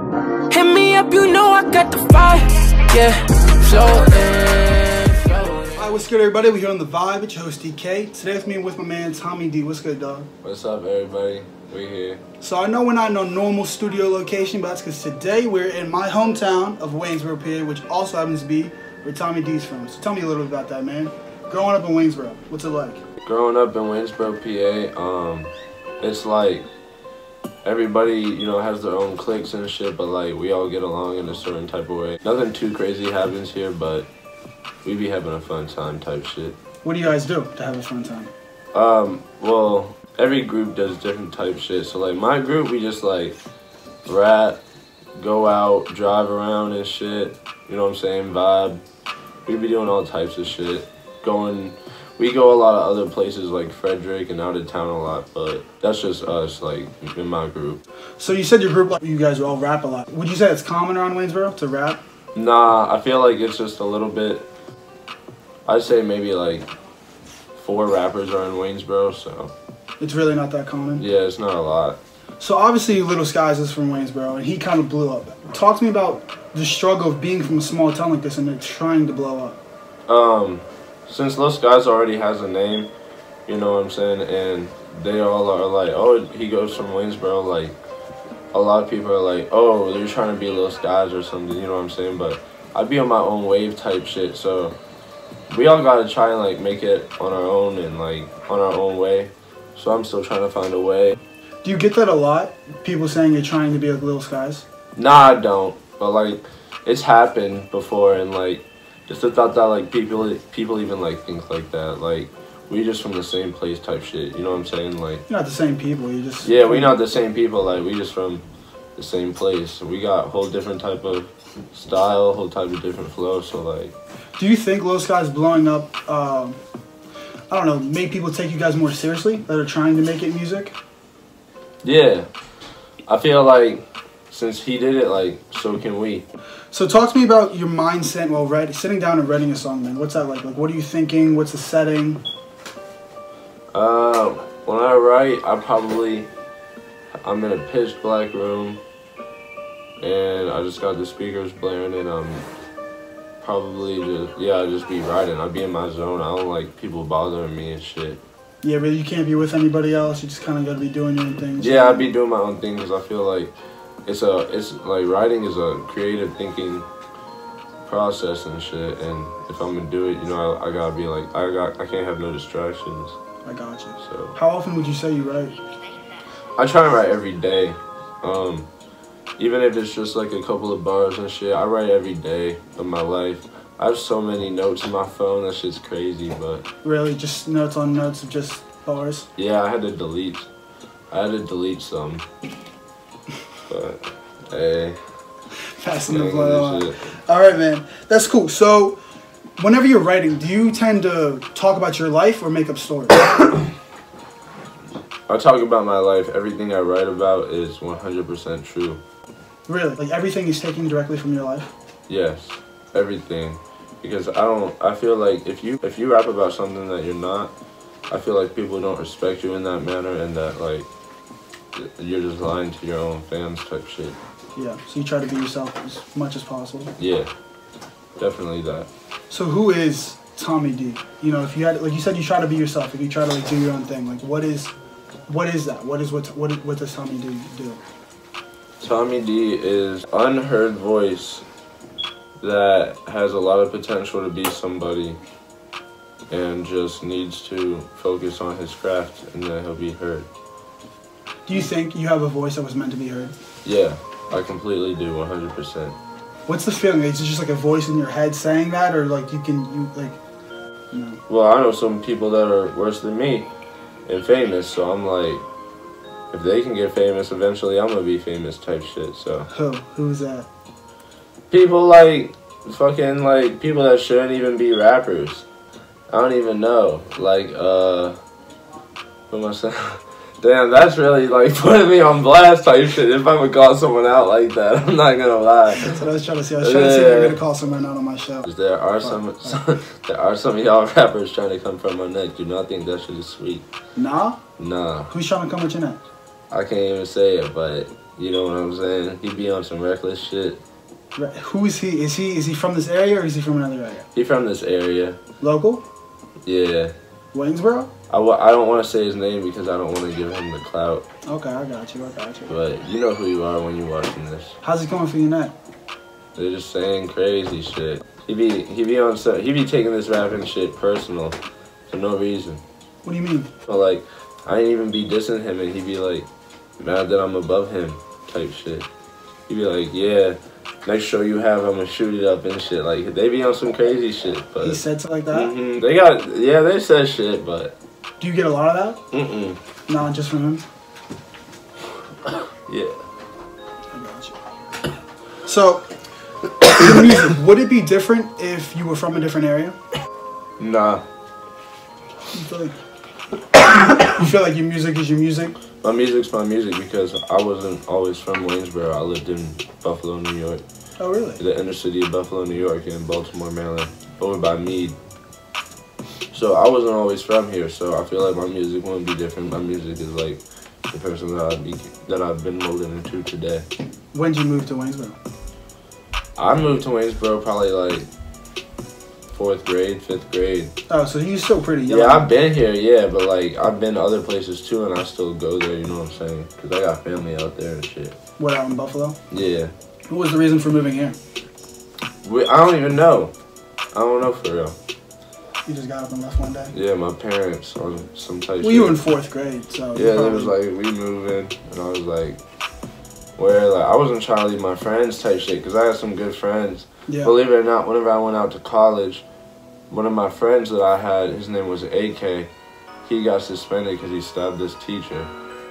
Hit me up, you know I got the vibe. Yeah, floating. Alright, what's good, everybody? We're here on The Vibe. It's your host, DK. Today with me and with my man, TommyD. What's good, dog? What's up, everybody? We're here. So I know we're not in a normal studio location, but that's because today we're in my hometown of Winnsboro, PA, which also happens to be where TommyD's from. So tell me a little bit about that, man. Growing up in Winnsboro, what's it like? Growing up in Winnsboro, PA, it's like everybody, you know, has their own cliques and shit, but like we all get along in a certain type of way. Nothing too crazy happens here, but we be having a fun time type shit. What do you guys do to have a fun time? Well, every group does different type shit. So like my group, we just like rap, go out, drive around and shit. You know what I'm saying? Vibe. We be doing all types of shit. We go a lot of other places like Frederick and out of town a lot, but that's just us, like, in my group. So you said your group, like, you guys all rap a lot. Would you say it's common around Winnsboro to rap? Nah, I feel like it's just a little bit, I'd say maybe like 4 rappers are in Winnsboro, so. It's really not that common? Yeah, it's not a lot. So obviously Lil Skies is from Winnsboro, and he kind of blew up. Talk to me about the struggle of being from a small town like this and then trying to blow up. Since Lil Skies already has a name, you know what I'm saying, and they all are like, oh, he goes from Winnsboro, like, a lot of people are like, oh, they're trying to be Lil Skies or something, you know what I'm saying, but I be on my own wave type shit, so we all gotta try and, like, make it on our own and, like, on our own way, so I'm still trying to find a way. Do you get that a lot? People saying you're trying to be like Lil Skies? Nah, I don't, but, like, it's happened before, and, like, just the thought that, like, people even, like, think like that. Like, we just from the same place type shit. You know what I'm saying? Like, you're not the same people. You just... Yeah, we not the same people. Like, we just from the same place. We got a whole different type of style, whole type of different flow. So, like... Do you think Lil Skies blowing up, I don't know, make people take you guys more seriously that are trying to make it music? Yeah. I feel like since he did it, like, so can we. So talk to me about your mindset while sitting down and writing a song, man. What's that like? Like, what are you thinking? What's the setting? When I write, I'm in a pitch black room, and I just got the speakers blaring, and I'm probably just be writing. I'll be in my zone. I don't like people bothering me and shit. Yeah, really, you can't be with anybody else. You just kind of got to be doing your own thing. Yeah, I be doing my own thing because I feel like it's like writing is a creative thinking process and shit, and if I'm gonna do it, you know, I gotta be like, I can't have no distractions. I got you. So how often would you say you write? I try to write every day. Even if it's just like a couple of bars and shit, I write every day of my life. I have so many notes in my phone, that shit's crazy, but... Really? Just notes on notes of just bars? Yeah, I had to delete some. But, hey. Passing the blow on. Alright, man. That's cool. So, whenever you're writing, do you tend to talk about your life or make up stories? I talk about my life. Everything I write about is 100% true. Really? Like, everything is taken directly from your life? Yes. Everything. Because I feel like if you rap about something that you're not, I feel like people don't respect you in that manner, and that, like, you're just lying to your own fans type shit. Yeah, so you try to be yourself as much as possible. Yeah, definitely that. So who is TommyD? You know, if you had, like you said, you try to be yourself. If you try to like do your own thing, like what is that? What does TommyD do? TommyD is unheard voice that has a lot of potential to be somebody, and just needs to focus on his craft, and then he'll be heard. Do you think you have a voice that was meant to be heard? Yeah, I completely do, 100%. What's the feeling? Is it just like a voice in your head saying that, or like you know? Well, I know some people that are worse than me and famous, so I'm like, if they can get famous, eventually I'm gonna be famous type shit, so. Who's that? People like, fucking like, people that shouldn't even be rappers. I don't even know. Like, what am I saying? Damn, that's really, like, putting me on blast type shit if I would call someone out like that. I'm not gonna lie. That's what I was trying to see. I was trying to see if you're gonna call someone out on my show. There are some of y'all rappers trying to come from my neck. Do not think that shit is sweet. Nah? Nah. Who's trying to come with your neck? I can't even say it, but You know what I'm saying? He be on some reckless shit. Who is he? Is he from this area or is he from another area? He from this area. Local? Yeah. Winnsboro? I don't want to say his name because I don't want to give him the clout. Okay, I got you. But you know who you are when you're watching this. How's it going for you now? They're just saying crazy shit. He be taking this rapping shit personal for no reason. What do you mean? But like, I ain't even be dissing him and he be like, mad that I'm above him type shit. He be like, yeah, next show you have, I'm gonna shoot it up and shit. Like, they be on some crazy shit. But he said something like that? They said shit, but. Do you get a lot of that? Mm-mm. Not just from him? Yeah. I got you. So, your music, would it be different if you were from a different area? Nah. You feel like your music is your music? My music's my music because I wasn't always from Winnsboro. I lived in Buffalo, New York. Oh, really? The inner city of Buffalo, New York, and Baltimore, Maryland, over by Meade. So I wasn't always from here, so I feel like my music wouldn't be different. My music is like the person that I've been molding into today. When did you move to Winnsboro? I moved to Winnsboro probably like 4th grade, 5th grade. Oh, so you're still pretty young. Yeah, I've been here, yeah, but like I've been to other places too, and I still go there. You know what I'm saying? Cause I got family out there and shit. What, out in Buffalo? Yeah. What was the reason for moving here? I don't even know. I don't know for real. You just got up and left one day? Yeah, my parents on some type. Well, you were in 4th grade, so. Yeah, they was like, we moving, and I was like, where? Like, I wasn't trying to leave my friends type shit, cause I had some good friends. Yeah. Believe it or not, whenever I went out to college, one of my friends that I had, his name was AK. He got suspended because he stabbed this teacher.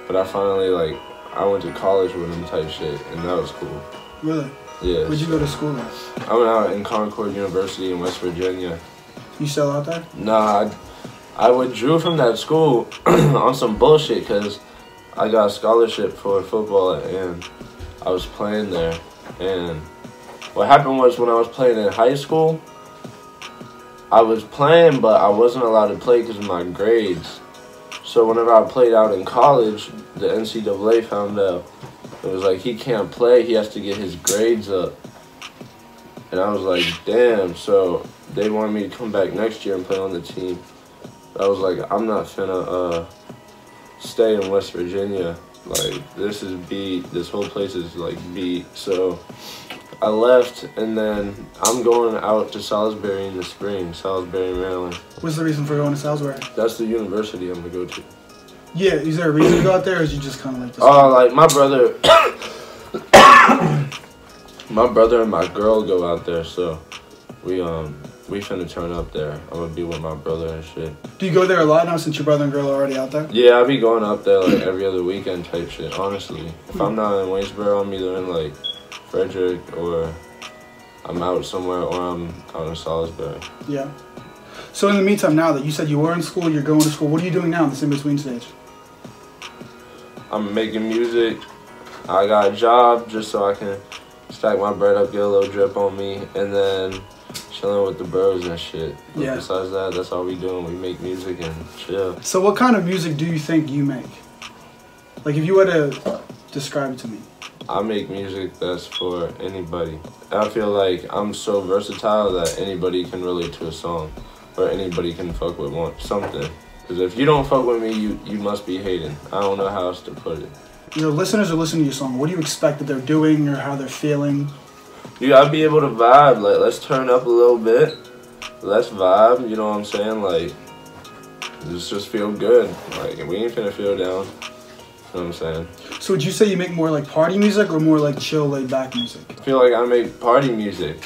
But I finally, like, I went to college with him type shit, and that was cool. Really? Yeah. Where'd you go to school at? I went out in Concord University in West Virginia. You still out there? Nah, I withdrew from that school on some bullshit because I got a scholarship for football and I was playing there. And what happened was when I was playing in high school, I was playing, but I wasn't allowed to play because of my grades. So whenever I played out in college, the NCAA found out. It was like, he can't play, he has to get his grades up. And I was like, damn. So they wanted me to come back next year and play on the team. But I was like, I'm not finna stay in West Virginia. Like, this is beat. This whole place is like beat. So I left, and then I'm going out to Salisbury in the spring, Salisbury, Maryland. What's the reason for going to Salisbury? That's the university I'm gonna go to. Yeah, is there a reason to go out there, or is you just kind of like this? Oh, like my brother, my brother and my girl go out there, so we finna turn up there. I'm gonna be with my brother and shit. Do you go there a lot now since your brother and girl are already out there? Yeah, I be going up there like every other weekend type shit. Honestly, if I'm not in Winnsboro, I'm either in like Frederick, or I'm out somewhere, or I'm out in Salisbury. Yeah. So in the meantime, now that you said you were in school, you're going to school, what are you doing now in this in-between stage? I'm making music. I got a job just so I can stack my bread up, get a little drip on me, and then chilling with the bros and shit. But yeah. Besides that, that's all we doing. We make music and chill. So what kind of music do you think you make? Like, if you were to describe it to me. I make music that's for anybody. I feel like I'm so versatile that anybody can relate to a song, or anybody can fuck with something. Because if you don't fuck with me, you must be hating. I don't know how else to put it. Your listeners are listening to your song. What do you expect that they're doing or how they're feeling? You gotta be able to vibe. Like, let's turn up a little bit. Let's vibe, you know what I'm saying? Like, just feel good. Like, we ain't finna feel down. You know what I'm saying? So would you say you make more like party music or more like chill, laid back music? I feel like I make party music.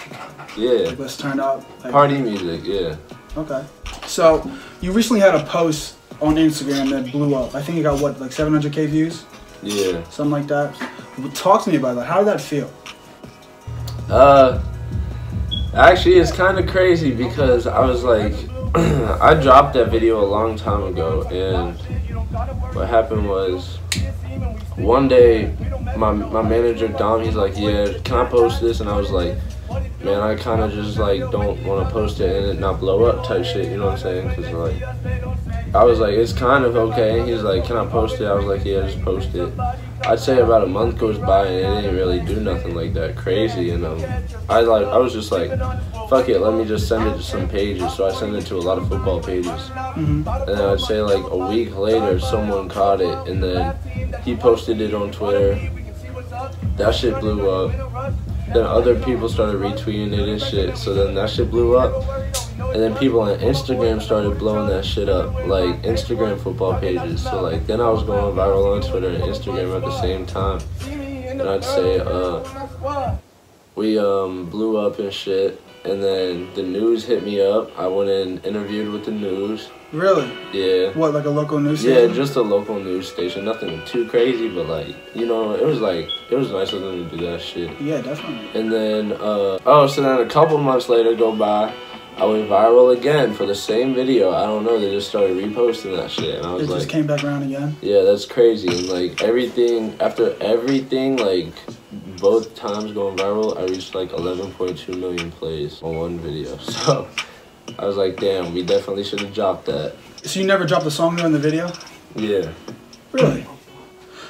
Yeah. Like, let's turn up. Like, party music, yeah. Okay. So you recently had a post on Instagram that blew up. I think you got what, like 700K views? Yeah. Something like that. Talk to me about that. How did that feel? Actually, it's kind of crazy because I was like, I dropped that video a long time ago, and what happened was, one day, my manager, Dom, he's like, yeah, can I post this? And I was like, man, I kind of just like don't want to post it and it not blow up type shit, you know what I'm saying? Because like, I was like, it's kind of okay. He's like, can I post it? I was like, yeah, just post it. I'd say about a month goes by and it didn't really do nothing like that crazy, and I was just like, fuck it, let me just send it to some pages. So I sent it to a lot of football pages, and then I'd say like a week later someone caught it, and then he posted it on Twitter. That shit blew up. Then other people started retweeting it and shit, so then that shit blew up. And then people on Instagram started blowing that shit up, like Instagram football pages. So like then I was going viral on Twitter and Instagram at the same time. And I'd say we blew up and shit. And then the news hit me up. I went and interviewed with the news. Really? Yeah. What, like a local news station? Yeah, just a local news station. Nothing too crazy, but like, you know, it was nice of them to do that shit. Yeah, definitely. And then, so then a couple months later go by, I went viral again for the same video. I don't know, they just started reposting that shit. And I was It like, just came back around again? yeah, that's crazy. And like after everything, like both times going viral, I reached like 11.2 million plays on one video. So I was like, damn, we definitely should have dropped that. So you never dropped a song though in the video? Yeah. Really?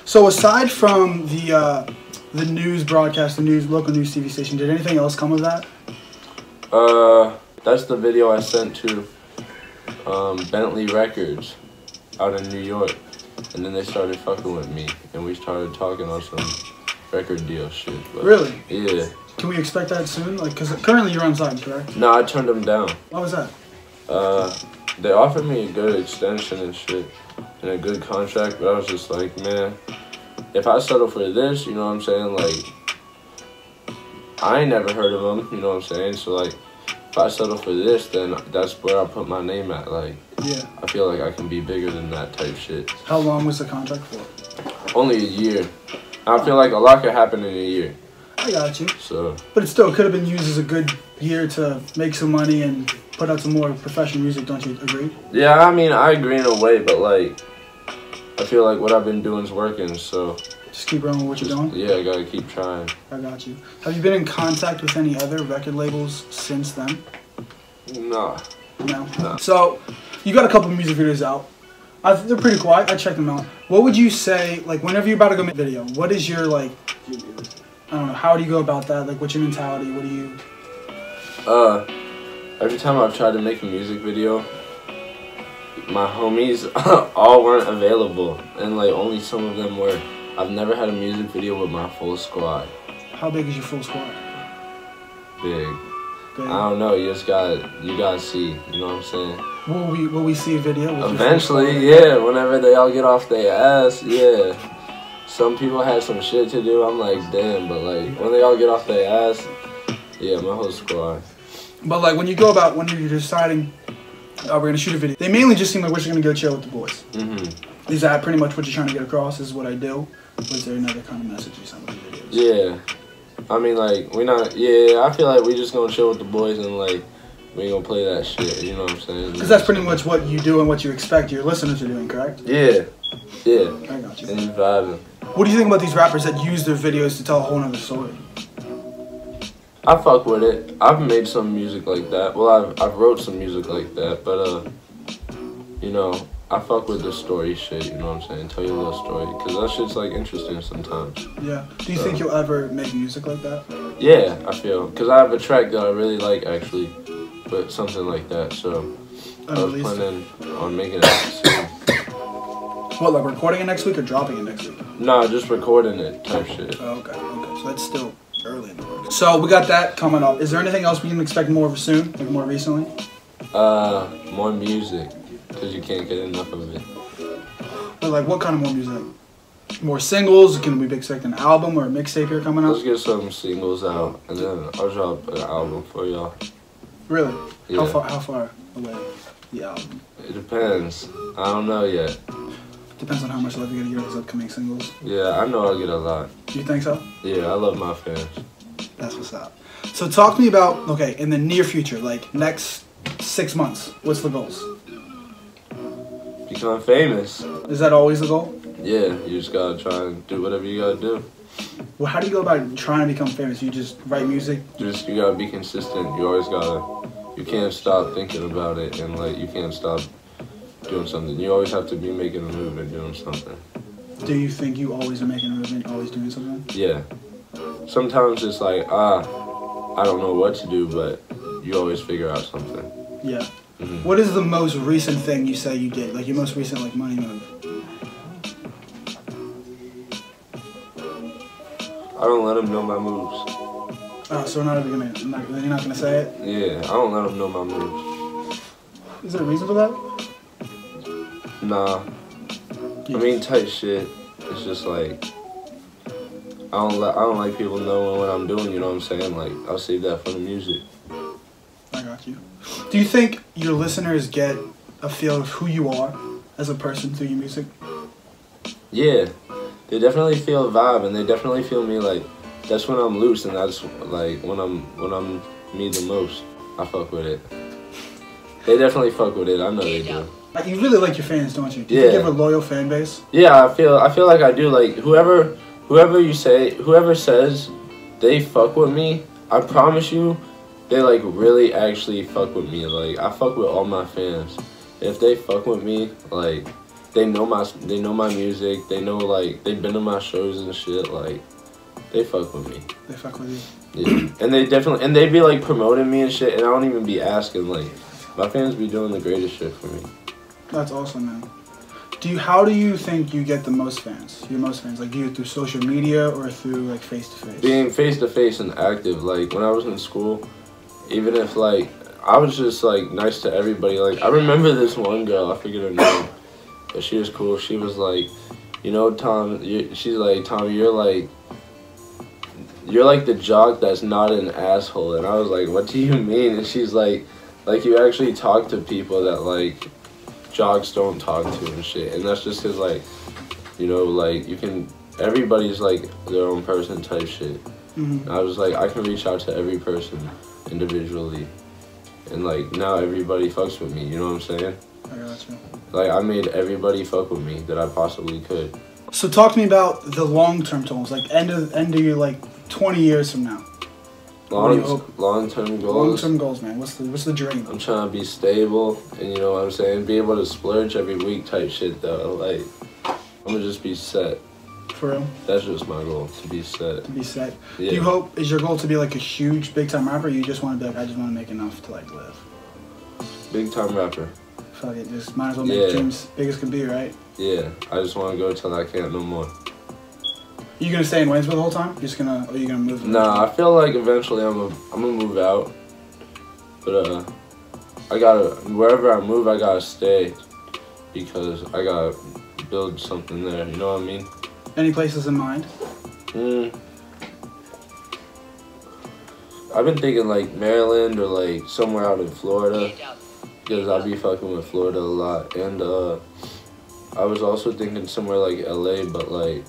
So aside from the news broadcast, the local news TV station, did anything else come of that? That's the video I sent to Bentley Records out in New York, and then they started fucking with me, and we started talking on some record deal shit. But really? yeah. Can we expect that soon? Like, cause currently you're unsigned, correct? No, I turned them down. What was that? They offered me a good extension and shit, and a good contract, but I was just like, man, if I settle for this, you know what I'm saying? Like, I ain't never heard of them, you know what I'm saying? So like, if I settle for this, then that's where I put my name at. Like, yeah, I feel like I can be bigger than that type shit. How long was the contract for? Only a year. I feel like a lot could happen in a year. I got you. So, but it still could have been used as a good year to make some money and put out some more professional music. Don't you agree? Yeah, I mean, I agree in a way, but like, I feel like what I've been doing is working. So just keep running with what you're doing. Yeah, I gotta keep trying. I got you. Have you been in contact with any other record labels since then? No. No. No. So you got a couple of music videos out. They're pretty cool. I checked them out. What would you say, like, whenever you're about to go make a video, what is your, like, I don't know, how do you go about that? Like, what's your mentality? What do you... Every time I've tried to make a music video, my homies all weren't available, and like only some of them were. I've never had a music video with my full squad. How big is your full squad? Big. Big. I don't know. You gotta see. You know what I'm saying? Will we see a video? With eventually, yeah. Whenever they all get off their ass, yeah. Some people had some shit to do. I'm like, damn. But like when they all get off their ass, yeah, my whole squad. But like when you're deciding, we're gonna shoot a video, they mainly just seem like we're just gonna go chill with the boys. Mm-hmm. Is that pretty much what you're trying to get across? Is what I do? Or is there another kind of message you send with the videos? Yeah. I mean, like, I feel like we just gonna chill with the boys and, like, we ain't gonna play that shit, you know what I'm saying? Because that's pretty much what you do and what you expect your listeners are doing, correct? Yeah. Yeah. I got you. And you vibing. What do you think about these rappers that use their videos to tell a whole nother story? I fuck with it. I've made some music like that. Well, I've wrote some music like that, but, you know, I fuck with the story shit, you know what I'm saying? Tell you a little story, because that shit's, like, interesting sometimes. Yeah. Do you think you'll ever make music like that? Yeah, I feel. Because I have a track that I really like, actually, but something like that, so I was planning on making it soon. What, like recording it next week or dropping it next week? Nah, just recording it type shit. Oh, okay. So that's still early in the work. So we got that coming up. Is there anything else we can expect more of soon, like more recently? More music. Because you can't get enough of it. But like, what kind of more music? More singles? Can we expect an album or a mixtape here coming out? Let's get some singles out, and then I'll drop an album for y'all. Really? Yeah. How far away the album? It depends. I don't know yet. Depends on how much love you're gonna get those upcoming singles. Yeah, I know I'll get a lot. Do you think so? Yeah, I love my fans. That's what's up. So talk to me about, okay, in the near future, like next 6 months, what's the goals? Become famous. Is that always the goal? Yeah, you just gotta try and do whatever you gotta do. Well, how do you go about trying to become famous? You just write music? You gotta be consistent. You always gotta, you can't stop thinking about it, and like you can't stop doing something. You always have to be making a move and doing something. Do you think you always are making a movement, always doing something? Yeah. Sometimes it's like, I don't know what to do, but you always figure out something. Yeah. What is the most recent thing you say you did? Like your most recent like money move? I don't let them know my moves. Oh, so you're not gonna say it? Yeah, I don't let them know my moves. Is there a reason for that? Nah. I mean, type shit. It's just like I don't like people knowing what I'm doing. You know what I'm saying? Like I'll save that for the music. I got you. Do you think your listeners get a feel of who you are as a person through your music? Yeah, they definitely feel a vibe, and they definitely feel me. Like that's when I'm loose, and that's like when I'm me the most. I fuck with it. They definitely fuck with it. I know they do. You really like your fans, don't you? Do you Yeah. think you have a loyal fan base? Yeah, I feel like I do. Like whoever says they fuck with me, I promise you, they like really actually fuck with me. Like I fuck with all my fans. If they fuck with me, like they know my music. They know like they've been to my shows and shit. Like they fuck with me. They fuck with you. Yeah, and they be like promoting me and shit, and I don't even be asking. Like my fans be doing the greatest shit for me. That's awesome, man. How do you think you get the most fans? Your most fans, like do you through social media or through like face to face? Being face to face and active. Like when I was in school, even if like I was just like nice to everybody. Like I remember this one girl, I forget her name, but she was cool. She was like, you know, Tom. She's like, Tommy, you're like the jock that's not an asshole. And I was like, what do you mean? And she's like you actually talk to people that like jocks don't talk to and shit. And that's just cause like, you know, like you can, everybody's like their own person type shit. And I was like, I can reach out to every person individually. And like now everybody fucks with me, you know what I'm saying? I got you. Like I made everybody fuck with me that I possibly could. So talk to me about the long-term goals, like end of your like 20 years from now. Long-term goals. Long-term goals, man. What's the dream? I'm trying to be stable, and you know what I'm saying, be able to splurge every week type shit though. Like I'm gonna just be set. For real? That's just my goal, to be set. To be set. Yeah. Do you hope, is your goal to be like a huge big-time rapper, or you just want to be like, I just want to make enough to like live? Big time rapper. Fuck it, just might as well make dreams big as can be, right? Yeah, I just want to go till I can't no more. You gonna stay in Winnsboro the whole time? Or are you gonna move? Nah, I feel like eventually I'm gonna move out. But wherever I move, I gotta stay because I gotta build something there. You know what I mean? Any places in mind? I've been thinking like Maryland or like somewhere out in Florida because I'll be fucking with Florida a lot. And I was also thinking somewhere like LA, but like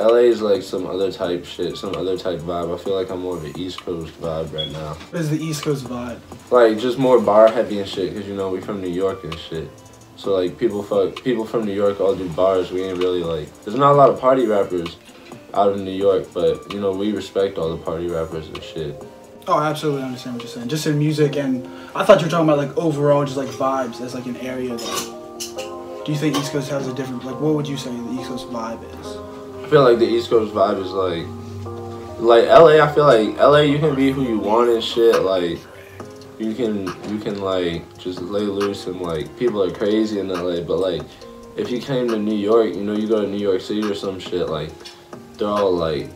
LA is like some other type shit, some other type vibe. I feel like I'm more of an East Coast vibe right now. What is the East Coast vibe? Like just more bar heavy and shit, cause you know we from New York and shit. So like people from New York all do bars. We ain't really like. There's not a lot of party rappers out of New York, but you know we respect all the party rappers and shit. Oh, I absolutely understand what you're saying. Just in music, and I thought you were talking about like overall, just like vibes as like an area. That, do you think East Coast has a different? Like, what would you say the East Coast vibe is? I feel like the East Coast vibe is like LA. I feel like LA, you can be who you want and shit. Like you can like just lay loose and like people are crazy in LA. But like if you came to New York, you know, you go to New York City or some shit, like they're all like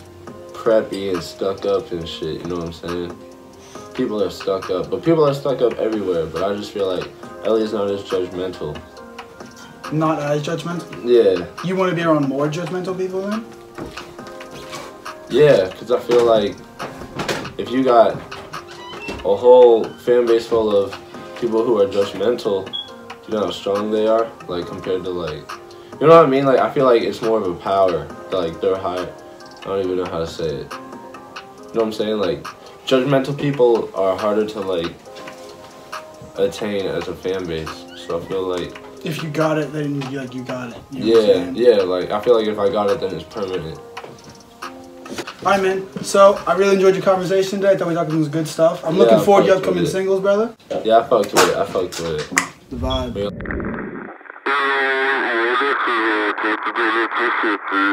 preppy and stuck up and shit. You know what I'm saying? People are stuck up, but people are stuck up everywhere. But I just feel like LA is not as judgmental. Not as judgmental? Yeah. You want to be around more judgmental people then? Yeah, because I feel like if you got a whole fan base full of people who are judgmental, you know how strong they are? Like, compared to, like, you know what I mean? Like, I feel like it's more of a power. Like, they're high. I don't even know how to say it. You know what I'm saying? Like, judgmental people are harder to, like, attain as a fan base. So I feel like if you got it, then you got it. You know yeah. Like I feel like if I got it, then it's permanent. Alright, man. So I really enjoyed your conversation today. I thought we talked about some good stuff. I'm looking forward to your upcoming singles, brother. Yeah, I fucked with it. The vibe. Yeah. Really appreciate this.